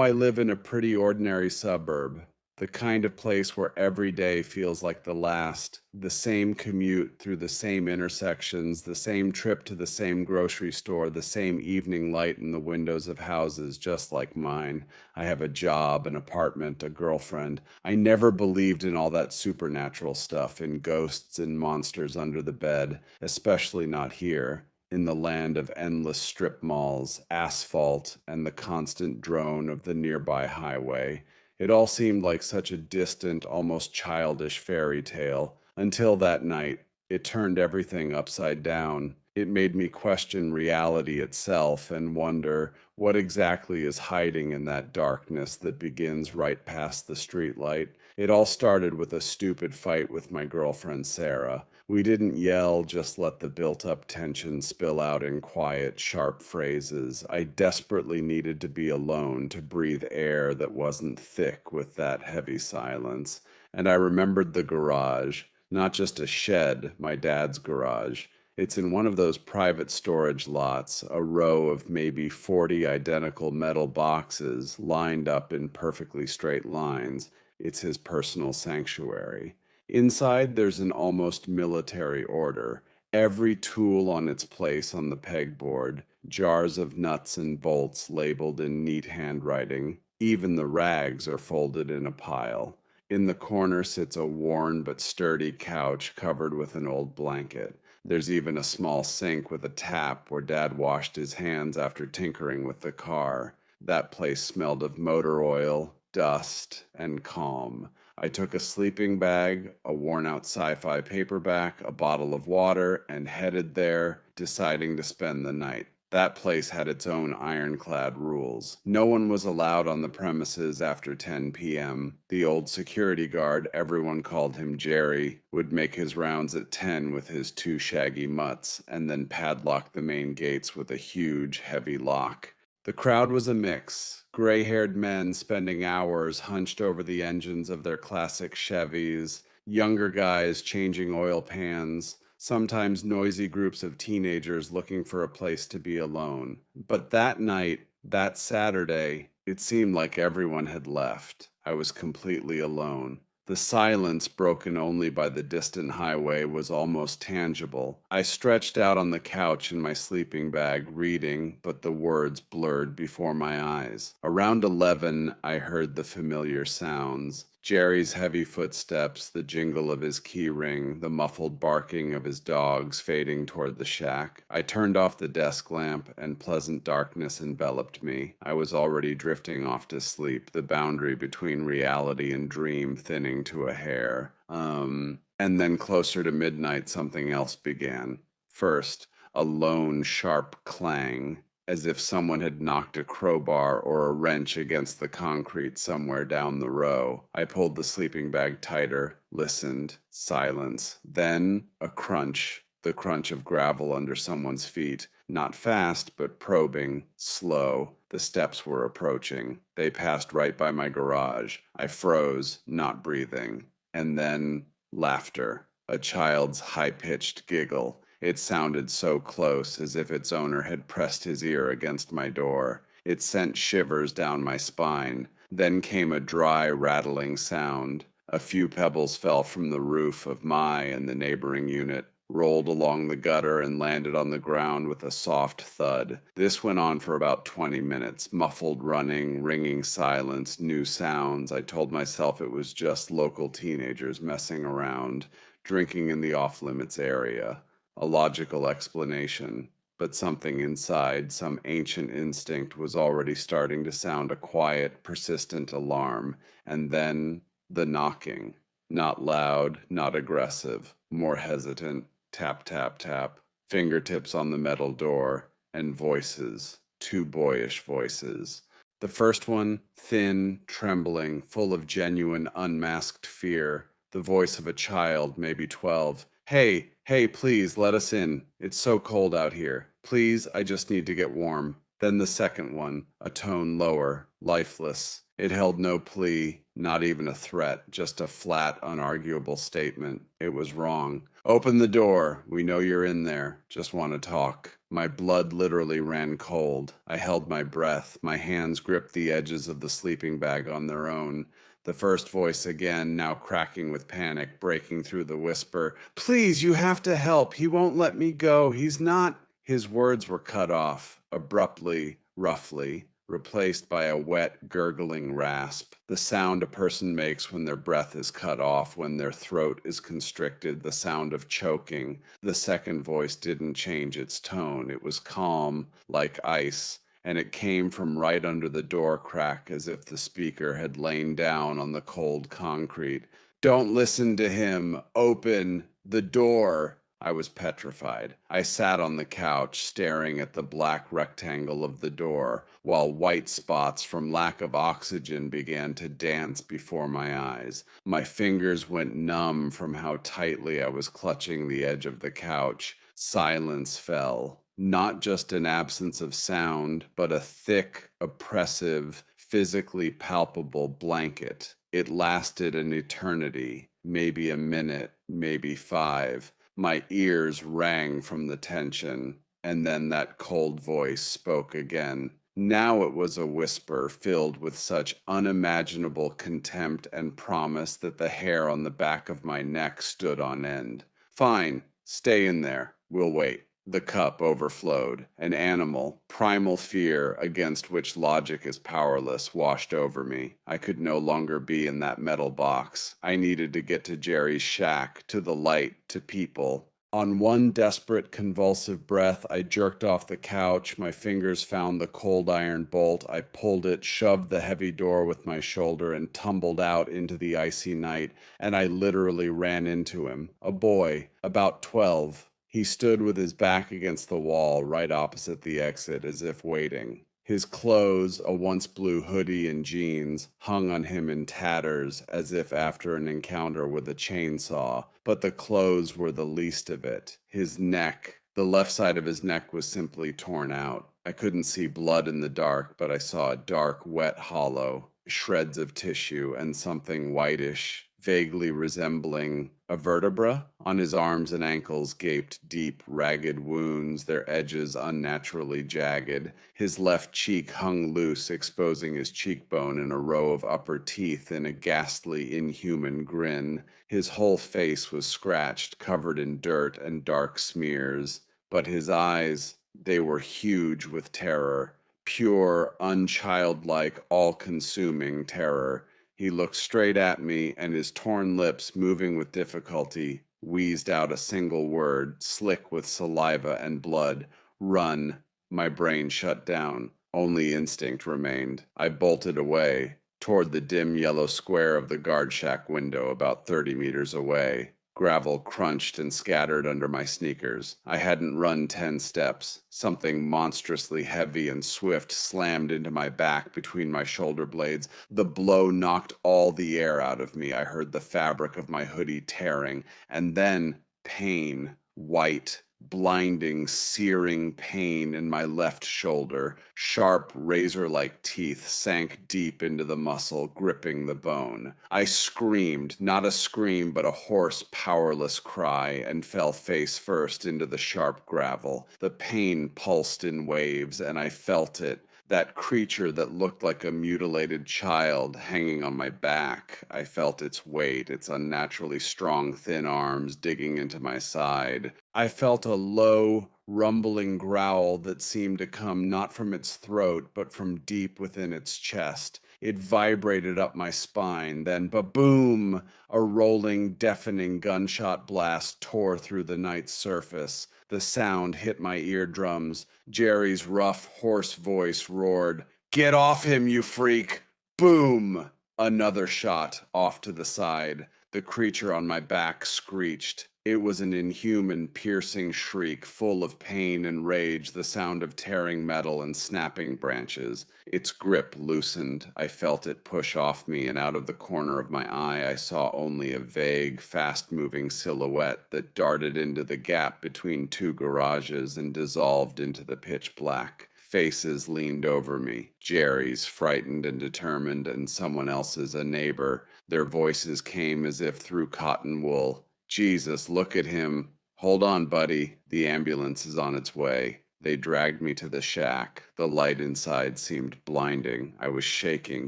I live in a pretty ordinary suburb, the kind of place where every day feels like the last, the same commute through the same intersections, the same trip to the same grocery store, the same evening light in the windows of houses just like mine. I have a job, an apartment, a girlfriend. I never believed in all that supernatural stuff, in ghosts and monsters under the bed, especially not here in the land of endless strip malls, asphalt, and the constant drone of the nearby highway. It all seemed like such a distant, almost childish fairy tale until that night. It turned everything upside down. It made me question reality itself and wonder what exactly is hiding in that darkness that begins right past the streetlight. It all started with a stupid fight with my girlfriend Sarah. We didn't yell, just let the built up tension spill out in quiet, sharp phrases. I desperately needed to be alone, to breathe air that wasn't thick with that heavy silence. And I remembered the garage, not just a shed, my dad's garage. It's in one of those private storage lots, a row of maybe 40 identical metal boxes lined up in perfectly straight lines. It's his personal sanctuary. Inside, there's an almost military order. Every tool on its place on the pegboard, jars of nuts and bolts labeled in neat handwriting. Even the rags are folded in a pile. In the corner sits a worn but sturdy couch covered with an old blanket. There's even a small sink with a tap where Dad washed his hands after tinkering with the car. That place smelled of motor oil, dust, and calm. I took a sleeping bag, a worn out sci fi paperback, a bottle of water, and headed there, deciding to spend the night. That place had its own ironclad rules. No one was allowed on the premises after 10 p.m. The old security guard, everyone called him Jerry, would make his rounds at 10 with his two shaggy mutts, and then padlock the main gates with a huge, heavy lock. The crowd was a mix. Gray haired men spending hours hunched over the engines of their classic Chevys, younger guys changing oil pans, sometimes noisy groups of teenagers looking for a place to be alone. But that night, that Saturday, it seemed like everyone had left. I was completely alone. The silence, broken only by the distant highway, was almost tangible. I stretched out on the couch in my sleeping bag, reading, but the words blurred before my eyes. Around 11, I heard the familiar sounds. Jerry's heavy footsteps, the jingle of his key ring, the muffled barking of his dogs fading toward the shack. I turned off the desk lamp, and pleasant darkness enveloped me. I was already drifting off to sleep, the boundary between reality and dream thinning to a hair. And then closer to midnight, something else began. First, a lone, sharp clang, as if someone had knocked a crowbar or a wrench against the concrete somewhere down the row. I pulled the sleeping bag tighter, listened, silence. Then a crunch, the crunch of gravel under someone's feet. Not fast, but probing, slow. The steps were approaching. They passed right by my garage. I froze, not breathing. And then laughter. A child's high pitched giggle. It sounded so close, as if its owner had pressed his ear against my door. It sent shivers down my spine. Then came a dry, rattling sound. A few pebbles fell from the roof of my and the neighboring unit, rolled along the gutter, and landed on the ground with a soft thud. This went on for about 20 minutes. Muffled running, ringing silence, new sounds. I told myself it was just local teenagers messing around, drinking in the off-limits area. A logical explanation, but something inside, some ancient instinct, was already starting to sound a quiet, persistent alarm. And then the knocking. Not loud, not aggressive, more hesitant. Tap, tap, tap. Fingertips on the metal door, and voices. Two boyish voices. The first one, thin, trembling, full of genuine, unmasked fear. The voice of a child, maybe 12. Hey, hey, please let us in. It's so cold out here. Please, I just need to get warm. Then the second one, a tone lower, lifeless. It held no plea, not even a threat, just a flat, unarguable statement. It was wrong. Open the door. We know you're in there. Just want to talk. My blood literally ran cold. I held my breath. My hands gripped the edges of the sleeping bag on their own. The first voice again, now cracking with panic, breaking through the whisper. Please, you have to help. He won't let me go. He's not. His words were cut off, abruptly, roughly, replaced by a wet, gurgling rasp, the sound a person makes when their breath is cut off, when their throat is constricted, the sound of choking. The second voice didn't change its tone. It was calm, like ice, and it came from right under the door crack as if the speaker had lain down on the cold concrete. Don't listen to him. Open the door. I was petrified. I sat on the couch, staring at the black rectangle of the door, while white spots from lack of oxygen began to dance before my eyes. My fingers went numb from how tightly I was clutching the edge of the couch. Silence fell. Not just an absence of sound, but a thick, oppressive, physically palpable blanket. It lasted an eternity, maybe a minute, maybe 5. My ears rang from the tension, and then that cold voice spoke again. Now it was a whisper filled with such unimaginable contempt and promise that the hair on the back of my neck stood on end. Fine, stay in there. We'll wait. The cup overflowed. An animal, primal fear against which logic is powerless, washed over me. I could no longer be in that metal box. I needed to get to Jerry's shack, to the light, to people. On one desperate, convulsive breath, I jerked off the couch. My fingers found the cold iron bolt. I pulled it, shoved the heavy door with my shoulder, and tumbled out into the icy night. And I literally ran into him. A boy, about 12. He stood with his back against the wall, right opposite the exit, as if waiting. His clothes, a once blue hoodie and jeans, hung on him in tatters, as if after an encounter with a chainsaw, but the clothes were the least of it. His neck, the left side of his neck was simply torn out. I couldn't see blood in the dark, but I saw a dark, wet hollow, shreds of tissue, and something whitish, vaguely resembling a vertebra. On his arms and ankles gaped deep, ragged wounds, their edges unnaturally jagged. His left cheek hung loose, exposing his cheekbone in a row of upper teeth in a ghastly, inhuman grin. His whole face was scratched, covered in dirt and dark smears. But his eyes, they were huge with terror. Pure, unchildlike, all-consuming terror. He looked straight at me, and his torn lips, moving with difficulty, wheezed out a single word, slick with saliva and blood. Run. My brain shut down. Only instinct remained. I bolted away, toward the dim yellow square of the guard shack window about 30 meters away. Gravel crunched and scattered under my sneakers. I hadn't run 10 steps. Something monstrously heavy and swift slammed into my back between my shoulder blades. The blow knocked all the air out of me. I heard the fabric of my hoodie tearing, and then pain, white, blinding, searing pain in my left shoulder. Sharp, razor-like teeth sank deep into the muscle, gripping the bone. I screamed, not a scream, but a hoarse, powerless cry, and fell face first into the sharp gravel. The pain pulsed in waves, and I felt it. That creature that looked like a mutilated child hanging on my back. I felt its weight, its unnaturally strong, thin arms digging into my side. I felt a low, rumbling growl that seemed to come not from its throat, but from deep within its chest. It vibrated up my spine, then ba-boom! A rolling, deafening gunshot blast tore through the night's surface. The sound hit my eardrums. Jerry's rough, hoarse voice roared, "Get off him, you freak!" Boom! Another shot off to the side. The creature on my back screeched. It was an inhuman, piercing shriek, full of pain and rage, the sound of tearing metal and snapping branches. Its grip loosened. I felt it push off me, and out of the corner of my eye I saw only a vague, fast-moving silhouette that darted into the gap between two garages and dissolved into the pitch black. Faces leaned over me. Jerry's, frightened and determined, and someone else's, a neighbor. Their voices came as if through cotton wool. Jesus, look at him. Hold on, buddy. The ambulance is on its way. They dragged me to the shack. The light inside seemed blinding. I was shaking,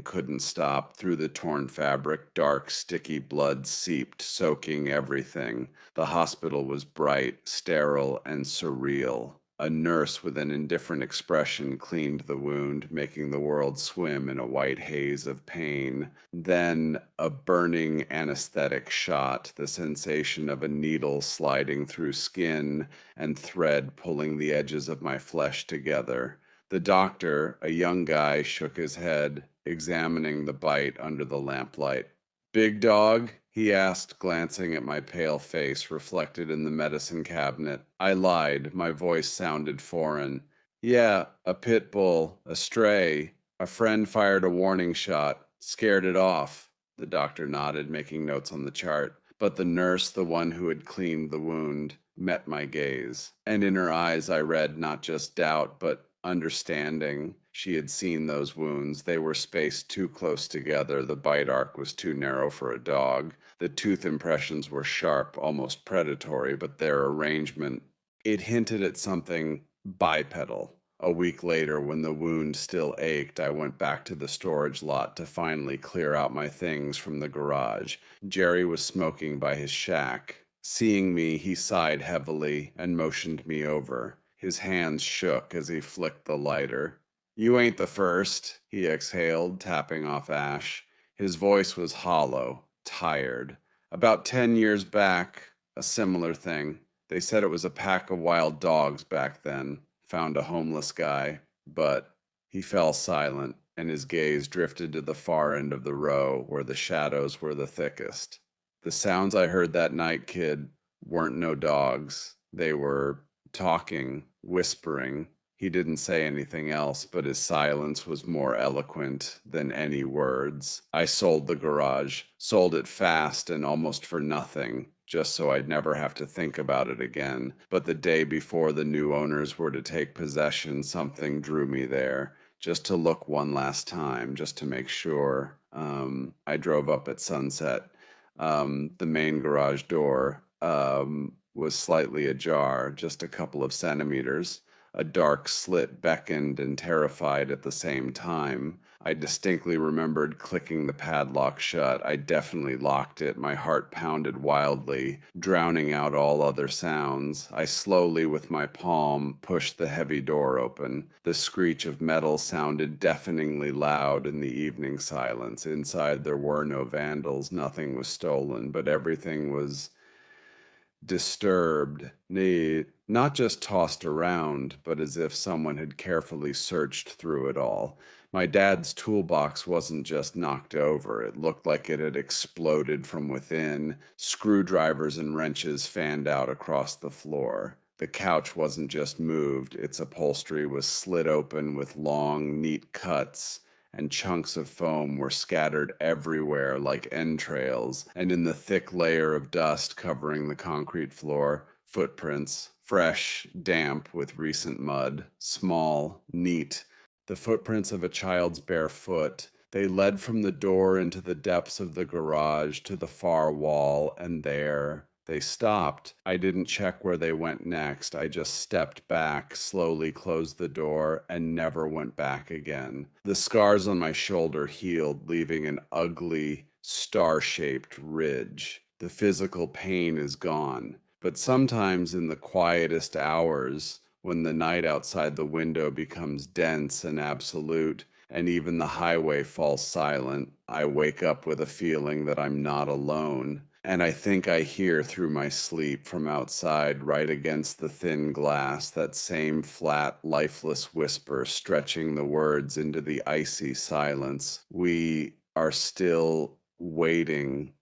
couldn't stop. Through the torn fabric, dark, sticky blood seeped, soaking everything. The hospital was bright, sterile, and surreal. A nurse with an indifferent expression cleaned the wound, making the world swim in a white haze of pain. Then a burning anesthetic shot, the sensation of a needle sliding through skin and thread pulling the edges of my flesh together. The doctor, a young guy, shook his head, examining the bite under the lamplight. "Big dog?" he asked, glancing at my pale face reflected in the medicine cabinet. I lied. My voice sounded foreign. "Yeah, a pit bull, a stray. A friend fired a warning shot, scared it off." The doctor nodded, making notes on the chart. But the nurse, the one who had cleaned the wound, met my gaze. And in her eyes I read not just doubt, but understanding. She had seen those wounds. They were spaced too close together. The bite arc was too narrow for a dog. The tooth impressions were sharp, almost predatory, but their arrangement, it hinted at something bipedal. A week later, when the wound still ached, I went back to the storage lot to finally clear out my things from the garage. Jerry was smoking by his shack. Seeing me, he sighed heavily and motioned me over. His hands shook as he flicked the lighter. "You ain't the first," he exhaled, tapping off ash. His voice was hollow, tired. "About 10 years back, a similar thing. They said it was a pack of wild dogs back then. Found a homeless guy, but..." He fell silent, and his gaze drifted to the far end of the row where the shadows were the thickest. "The sounds I heard that night, kid, weren't no dogs. They were talking, whispering." He didn't say anything else, but his silence was more eloquent than any words. I sold the garage, sold it fast and almost for nothing, just so I'd never have to think about it again. But the day before the new owners were to take possession, something drew me there, just to look one last time, just to make sure. I drove up at sunset. The main garage door was slightly ajar, just a couple of centimeters. A dark slit beckoned and terrified at the same time. I distinctly remembered clicking the padlock shut. I definitely locked it. My heart pounded wildly, drowning out all other sounds. I slowly, with my palm, pushed the heavy door open. The screech of metal sounded deafeningly loud in the evening silence. Inside there were no vandals, nothing was stolen, but everything was disturbed, not just tossed around, but as if someone had carefully searched through it all. My dad's toolbox wasn't just knocked over, it looked like it had exploded from within. Screwdrivers and wrenches fanned out across the floor. The couch wasn't just moved, its upholstery was slit open with long, neat cuts, and chunks of foam were scattered everywhere like entrails, and in the thick layer of dust covering the concrete floor, footprints, fresh, damp with recent mud, small, neat, the footprints of a child's bare foot. They led from the door into the depths of the garage to the far wall, and there they stopped. I didn't check where they went next. I just stepped back, slowly closed the door, and never went back again. The scars on my shoulder healed, leaving an ugly, star-shaped ridge. The physical pain is gone. But sometimes in the quietest hours, when the night outside the window becomes dense and absolute, and even the highway falls silent, I wake up with a feeling that I'm not alone. And I think I hear through my sleep from outside, right against the thin glass, that same flat, lifeless whisper stretching the words into the icy silence. "We are still waiting